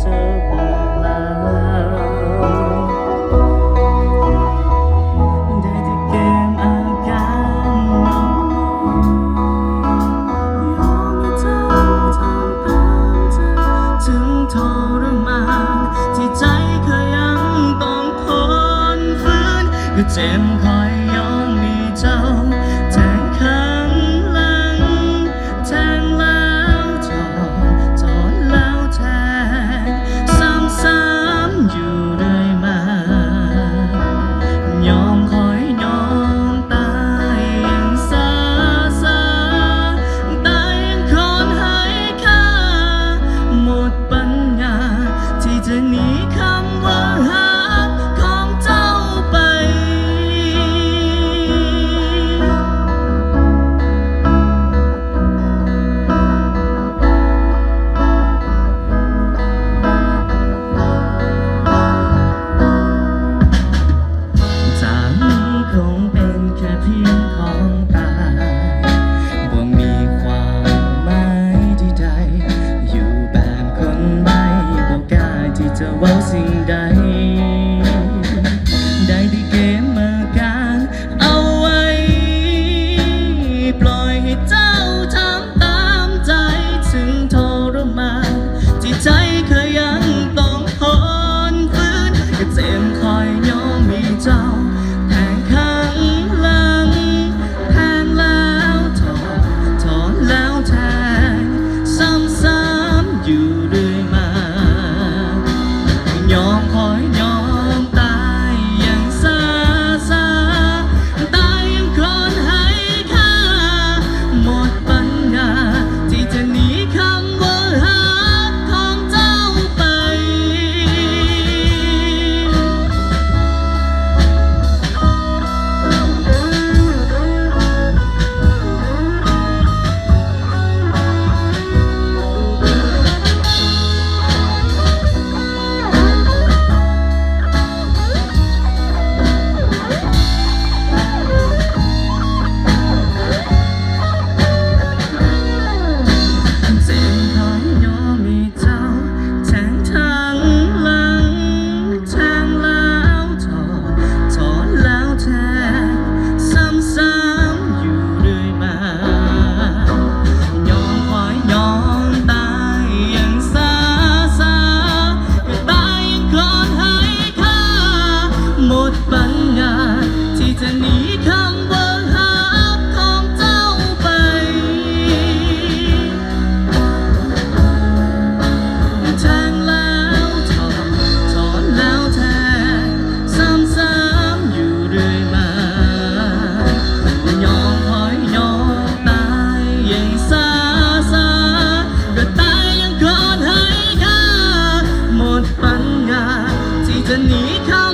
เธอบอกแล้วได้แต่เกมอาการน้อยยอมให้เธอทำตามใจถึงทรมานที่ใจเคยยังต้องทนฝืนก็เจ็บคอยย้อนมีเจ้าแทงข้างหลังแทงแล้วถอนแล้วแทงซ้ำๆอยู่เรื่อยมายอมคอยยอมตายอย่างซาตายยังคนให้ค่าหมดปัญญาที่จะหนีคำว่าหักของเจ้าไปจากนี้คงเป็นแค่เพียงของตายบ่มีความหมายใดๆอยู่แบบคนไม่บอกกล้าที่จะเว้าสิ่งใดได้ที่เกมมาการเอาไว้ปล่อยให้เจ้าทำตามใจถึงทรมานที่ใจเคยยังต้องทนฝืนก็เจ็บคอยยอมมีเจ้าแทงข้างหลังแทงแล้วถอนแล้วแทงซ้ำๆอยู่เรื่อยมายอมคอยยอมตายอย่างซาตายยังคนให้ค่าหมดปัญญาที่จะหนีคำว่าหักของเจ้าไปเจ็บคอยยอมมีเจ้าแทงทั้งหลังแทงแล้วถอนแล้วแทงซ้ำๆอยู่เรื่อยมายอมคอยยอมตายอย่างซาก็ตายยังคนให้ค่าหมดปัญญาที่จะหนีคำว่าหักของเจ้าไปแทงแล้วถอนแล้วแทงซ้ำๆอยู่เรื่อยมายอมคอยยอมตายอย่างซาก็ตายยังคนให้ค่าหมดปัญญาที่จะหนีเขา